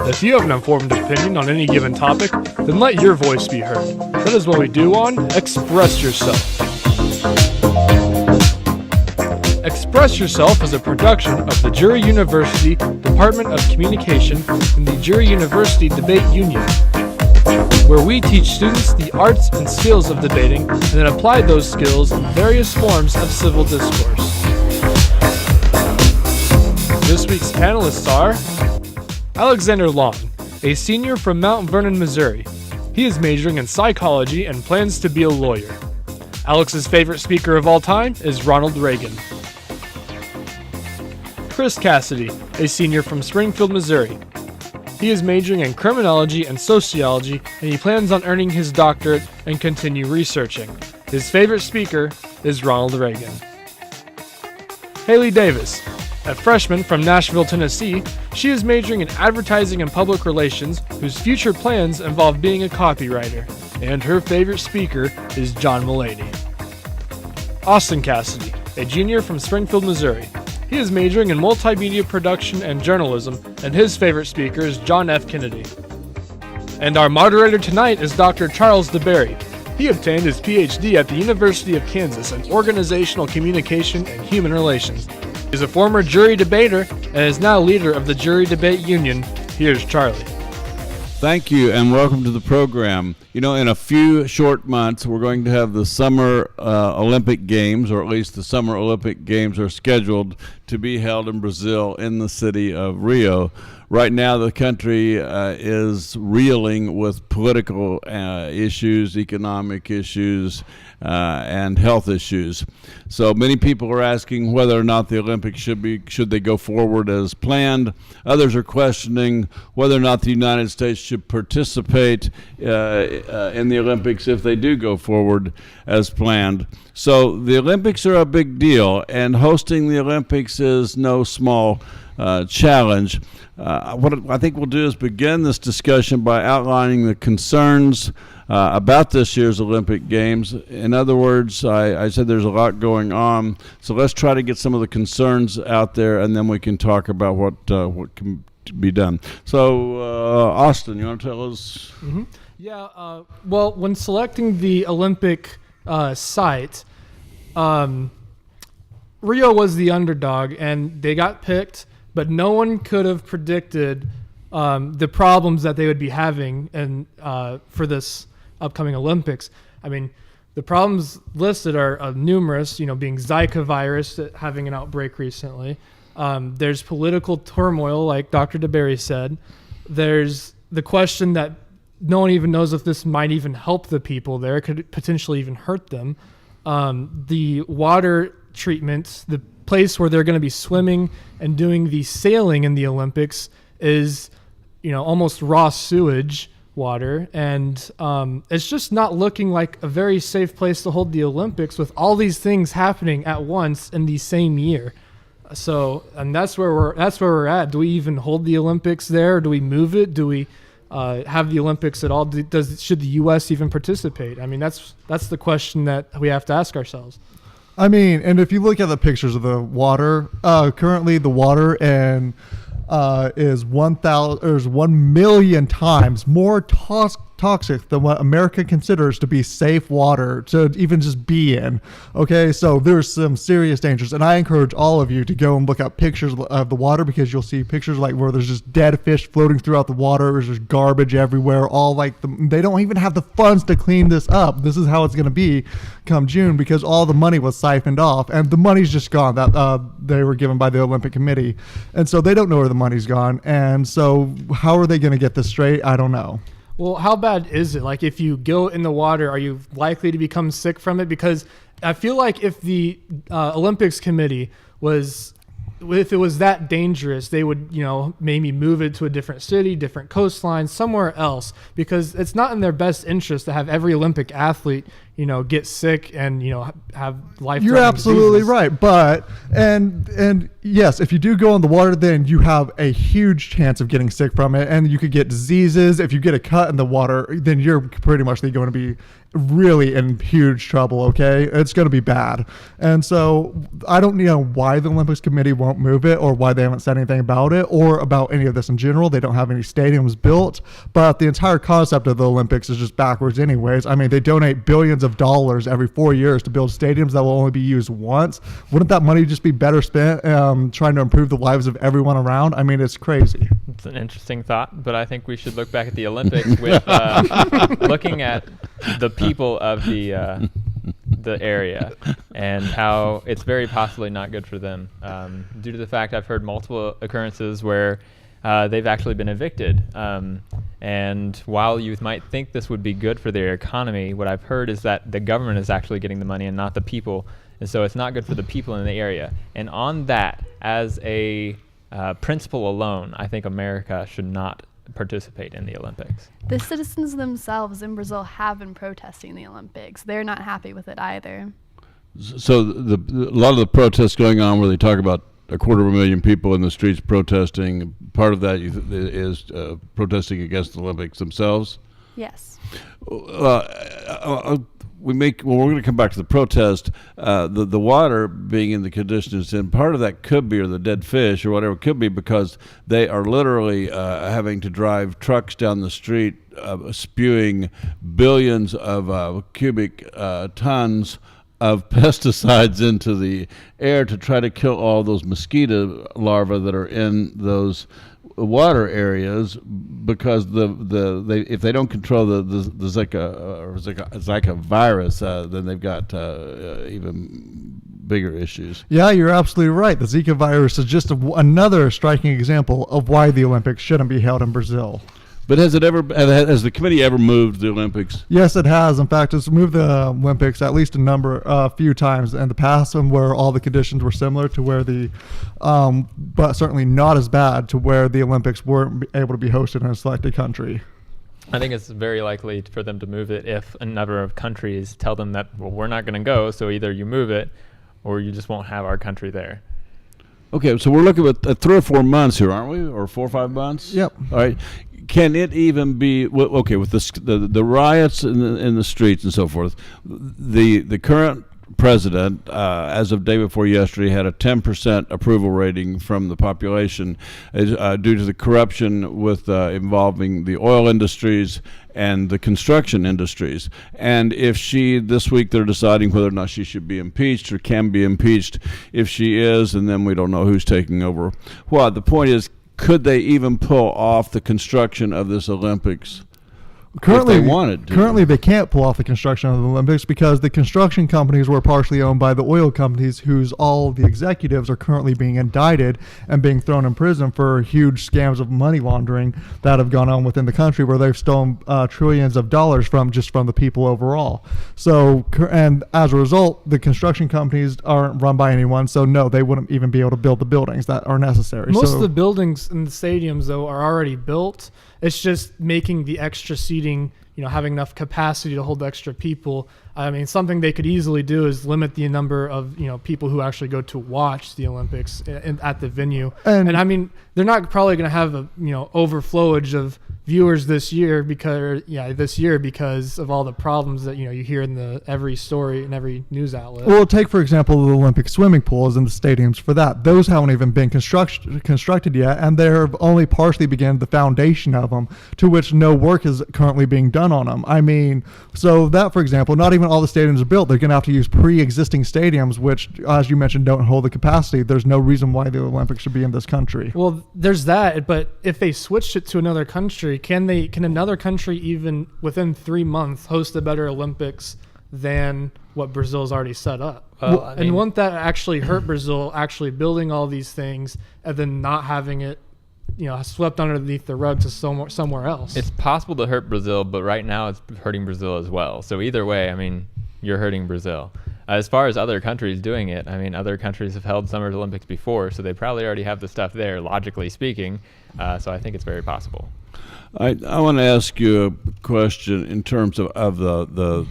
If you have an informed opinion on any given topic, then let your voice be heard. That is what we do on Express Yourself. Express Yourself is a production of the Drury University Department of Communication and the Drury University Debate Union, where we teach students the arts and skills of debating and then apply those skills in various forms of civil discourse. This week's panelists are Alexander Long, a senior from Mount Vernon, Missouri. He is majoring in psychology and plans to be a lawyer. Alex's favorite speaker of all time is Ronald Reagan. Chris Cassidy, a senior from Springfield, Missouri. He is majoring in criminology and sociology, and he plans on earning his doctorate and continue researching. His favorite speaker is Ronald Reagan. Haley Davis, a freshman from Nashville, Tennessee, she is majoring in advertising and public relations, whose future plans involve being a copywriter, and her favorite speaker is John Mulaney. Austin Cassidy, a junior from Springfield, Missouri. He is majoring in multimedia production and journalism, and his favorite speaker is John F. Kennedy. And our moderator tonight is Dr. Charles DeBerry. He obtained his PhD at the University of Kansas in Organizational Communication and Human Relations. He is a former jury debater and is now leader of the Jury Debate Union. Here's Charlie. Thank you and welcome to the program. You know, in a few short months, we're going to have the Summer Olympic Games, or at least the Summer Olympic Games are scheduled to be held in Brazil in the city of Rio. Right now, the country is reeling with political issues, economic issues, and health issues. So many people are asking whether or not the Olympics should they go forward as planned. Others are questioning whether or not the United States should participate in the Olympics if they do go forward as planned. So the Olympics are a big deal, and hosting the Olympics is no small challenge. What I think we'll do is begin this discussion by outlining the concerns about this year's Olympic Games. In other words, I said there's a lot going on, so let's try to get some of the concerns out there, and then we can talk about what can be done. So, Austin, you want to tell us? Mm-hmm. Yeah, well, when selecting the Olympic site, Rio was the underdog, and they got picked, but no one could have predicted the problems that they would be having for this upcoming Olympics. I mean, the problems listed are numerous, being Zika virus having an outbreak recently. There's political turmoil, like Dr. DeBerry said. There's the question that no one even knows if this might even help the people there. It could potentially even hurt them. The water treatment, the place where they're going to be swimming and doing the sailing in the Olympics is, almost raw sewage water. And it's just not looking like a very safe place to hold the Olympics with all these things happening at once in the same year. So, and that's where we're at. Do we even hold the Olympics there? Do we move it? Do we have the Olympics at all? Should the U.S. even participate? I mean, that's the question that we have to ask ourselves. I mean, and if you look at the pictures of the water, currently the water is 1 million times more toxic than what America considers to be safe water to even just be in. Okay, so there's some serious dangers, and I encourage all of you to go and look up pictures of the water, because you'll see pictures like where there's just dead fish floating throughout the water. There's just garbage everywhere. They don't even have the funds to clean this up. This is how it's going to be come June, because all the money was siphoned off, and the money's just gone that they were given by the Olympic Committee, and so they don't know where the money's gone. And so how are they going to get this straight? I don't know. Well, how bad is it? Like, if you go in the water, are you likely to become sick from it? Because I feel like if the Olympics Committee if it was that dangerous, they would, maybe move it to a different city, different coastline, somewhere else, because it's not in their best interest to have every Olympic athlete, get sick and have life. You're absolutely right. But and yes, if you do go in the water, then you have a huge chance of getting sick from it, and you could get diseases. If you get a cut in the water, then you're pretty much going to be really in huge trouble. Okay, it's going to be bad. And so I don't know why the Olympics Committee won't move it, or why they haven't said anything about it, or about any of this in general. They don't have any stadiums built, but the entire concept of the Olympics is just backwards anyways. I mean, they donate billions of dollars every 4 years to build stadiums that will only be used once. Wouldn't that money just be better spent trying to improve the lives of everyone around? I mean, it's crazy. It's an interesting thought, but I think we should look back at the Olympics with looking at the people of the area and how it's very possibly not good for them, due to the fact I've heard multiple occurrences where they've actually been evicted. And while you might think this would be good for their economy, what I've heard is that the government is actually getting the money and not the people. And so it's not good for the people in the area. And on that, as a principle alone, I think America should not participate in the Olympics. The citizens themselves in Brazil have been protesting the Olympics. They're not happy with it either. So a lot of the protests going on where they talk about 250,000 people in the streets protesting, part of that is protesting against the Olympics themselves. Yes. We're going to come back to the protest. The water being in the condition it's in, part of that could be, or the dead fish or whatever, could be because they are literally having to drive trucks down the street spewing billions of cubic tons of pesticides into the air to try to kill all those mosquito larvae that are in those water areas, because if they don't control the Zika virus, then they've got even bigger issues. Yeah, you're absolutely right. The Zika virus is just another striking example of why the Olympics shouldn't be held in Brazil. But has the committee ever moved the Olympics? Yes, it has. In fact, it's moved the Olympics at least a few times in the past, and where all the conditions were similar to where but certainly not as bad to where the Olympics weren't able to be hosted in a selected country. I think it's very likely for them to move it if a number of countries tell them that, well, we're not going to go, so either you move it or you just won't have our country there. Okay, so we're looking at 3 or 4 months here, aren't we? Or 4 or 5 months? Yep. All right. Can it even be okay with the riots in the streets and so forth? The current president, as of day before yesterday, had a 10% approval rating from the population due to the corruption with involving the oil industries and the construction industries. And if this week they're deciding whether or not she should be impeached or can be impeached. If she is, and then we don't know who's taking over. Well, the point is, could they even pull off the construction of this Olympics? Currently, if they wanted to. Currently, they can't pull off the construction of the Olympics because the construction companies were partially owned by the oil companies, whose all the executives are currently being indicted and being thrown in prison for huge scams of money laundering that have gone on within the country, where they've stolen trillions of dollars from the people overall. So, and as a result, the construction companies aren't run by anyone, so no, they wouldn't even be able to build the buildings that are necessary. Most of the buildings in the stadiums, though, are already built. It's just making the extra seating, having enough capacity to hold extra people. I mean, something they could easily do is limit the number of, people who actually go to watch the Olympics at the venue. And I mean, they're not probably going to have a, overflowage of viewers this year because of all the problems that, you hear in every story and every news outlet. Well, take, for example, the Olympic swimming pools and the stadiums for that. Those haven't even been constructed yet, and they've only partially begun the foundation of them, to which no work is currently being done on them. I mean, so that, for example, not even all the stadiums are built. They're going to have to use pre-existing stadiums, which, as you mentioned, don't hold the capacity. There's no reason why the Olympics should be in this country. Well, there's that, but if they switched it to another country, can another country even within 3 months host a better Olympics than what Brazil's already set up? And wouldn't that actually hurt Brazil actually building all these things and then not having it swept underneath the rug to somewhere else? It's possible to hurt Brazil, but right now it's hurting Brazil as well. So either way, I mean, you're hurting Brazil. As far as other countries doing it, I mean, other countries have held Summer Olympics before, so they probably already have the stuff there, logically speaking. So I think it's very possible. I want to ask you a question in terms of the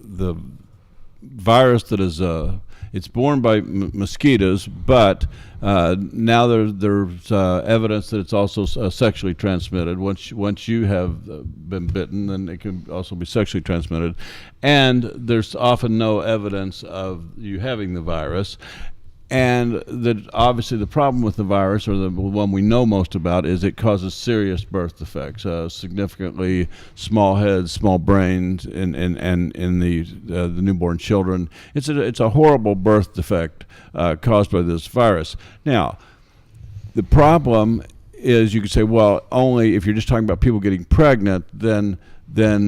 the virus that is it's borne by mosquitoes, but now there's evidence that it's also sexually transmitted. Once you have been bitten, then it can also be sexually transmitted, and there's often no evidence of you having the virus. And obviously the problem with the virus, or the one we know most about, is it causes serious birth defects, significantly small heads, small brains in the newborn children. It's a horrible birth defect caused by this virus. Now, the problem is, you could say, well, only if you're just talking about people getting pregnant, then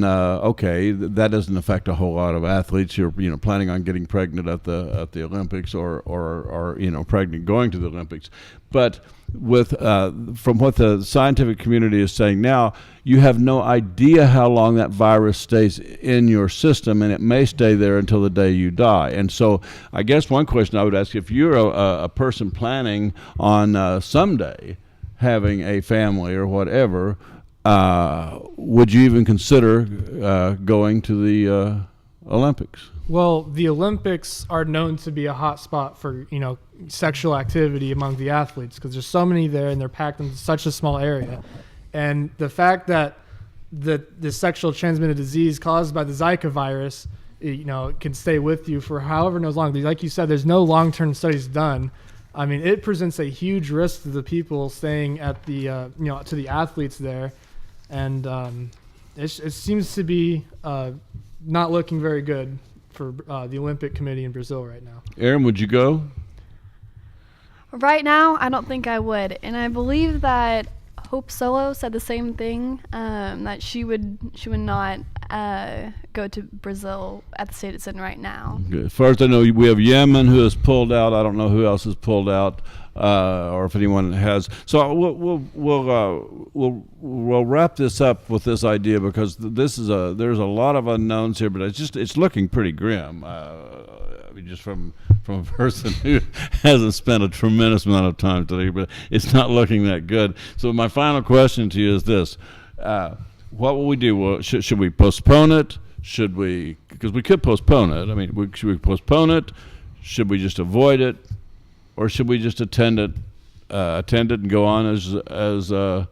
okay, that doesn't affect a whole lot of athletes. You're planning on getting pregnant at the Olympics or pregnant going to the Olympics. But with from what the scientific community is saying now, you have no idea how long that virus stays in your system, and it may stay there until the day you die. And so I guess one question I would ask, if you're a person planning on someday having a family or whatever, would you even consider going to the Olympics? Well, the Olympics are known to be a hot spot for, sexual activity among the athletes, because there's so many there and they're packed in such a small area. And the fact that the sexual transmitted disease caused by the Zika virus, can stay with you for however knows long. Like you said, there's no long-term studies done. I mean, it presents a huge risk to the people staying at the, to the athletes there. And it seems to be not looking very good for the Olympic Committee in Brazil right now. Aaron, would you go? Right now, I don't think I would. And I believe that Hope Solo said the same thing, that she would not go to Brazil at the state it's in right now. Okay. As far as I know, we have Yemen who has pulled out. I don't know who else has pulled out, or if anyone has. So we'll wrap this up with this idea, because there's a lot of unknowns here, but it's looking pretty grim. Just from a person who hasn't spent a tremendous amount of time today, but it's not looking that good. So my final question to you is this: what will we do? Well, should we postpone it? Should we? Because we could postpone it. I mean, should we postpone it? Should we just avoid it, or should we just attend it and go on as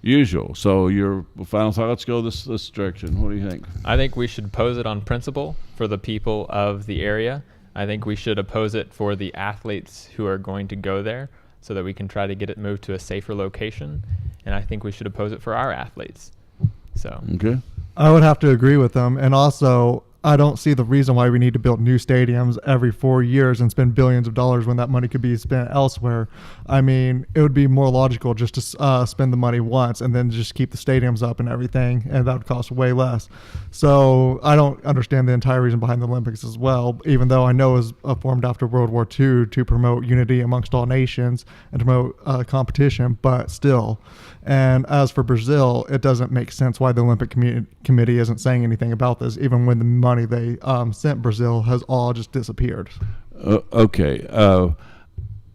usual? So your final thought. Let's go this direction. What do you think? I think we should oppose it on principle for the people of the area. I think we should oppose it for the athletes who are going to go there, so that we can try to get it moved to a safer location. And I think we should oppose it for our athletes. So Okay. I would have to agree with them. And also, I don't see the reason why we need to build new stadiums every 4 years and spend billions of dollars when that money could be spent elsewhere. I mean, it would be more logical just to spend the money once and then just keep the stadiums up and everything, and that would cost way less. So I don't understand the entire reason behind the Olympics as well, even though I know it was formed after World War II to promote unity amongst all nations and to promote competition, but still. And as for Brazil, it doesn't make sense why the Olympic Committee isn't saying anything about this, even when the money they sent Brazil has all just disappeared. Okay.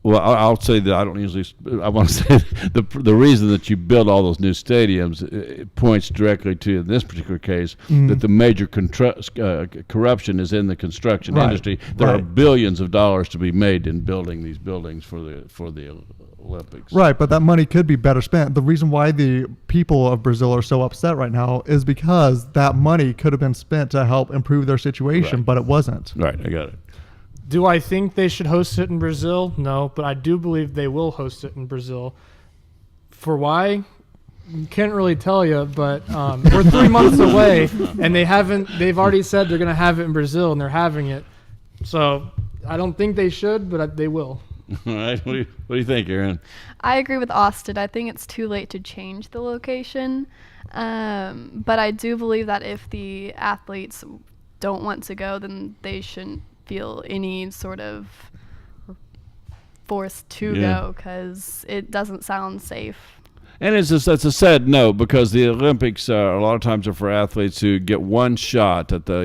Well, I'll say that I don't usually. I want to say the reason that you build all those new stadiums, it points directly to, in this particular case, that the major corruption is in the construction industry. There are billions of dollars to be made in building these buildings for the Olympics. Right, but that money could be better spent. The reason why the people of Brazil are so upset right now is because that money could have been spent to help improve their situation, but it wasn't. Right, I got it. Do I think they should host it in Brazil? No, but I do believe they will host it in Brazil. For why? Can't really tell you, but we're 3 months away, and they've already said they're going to have it in Brazil, and they're having it. So I don't think they should, but they will. All right. What do you think, Aaron? I agree with Austin. I think it's too late to change the location. But I do believe that if the athletes don't want to go, then they shouldn't feel any sort of forced to go, because it doesn't sound safe. And it's a sad note, because the Olympics a lot of times are for athletes who get one shot at the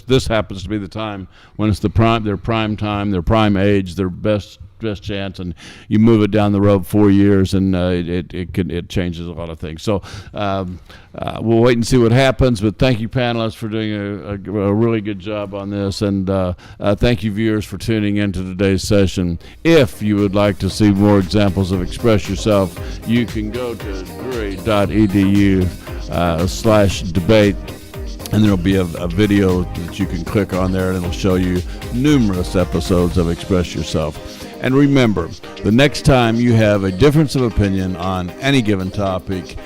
this happens to be the time when it's their prime time, their prime age, their best best chance, and you move it down the road 4 years, and it changes a lot of things. So we'll wait and see what happens. But thank you, panelists, for doing a really good job on this, and thank you, viewers, for tuning into today's session. If you would like to see more examples of Express Yourself, you can go to drury.edu/debate. And there'll be a video that you can click on there, and it'll show you numerous episodes of Express Yourself. And remember, the next time you have a difference of opinion on any given topic,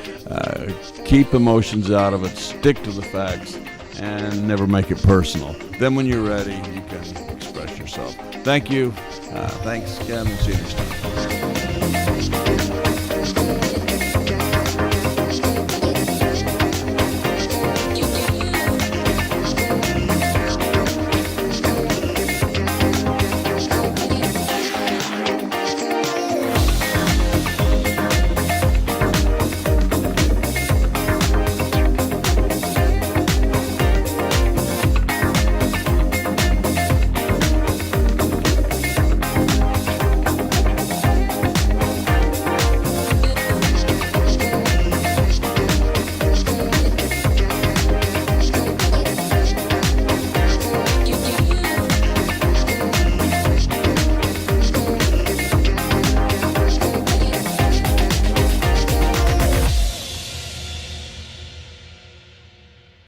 keep emotions out of it, stick to the facts, and never make it personal. Then when you're ready, you can express yourself. Thank you. Thanks, Ken. We'll see you next time.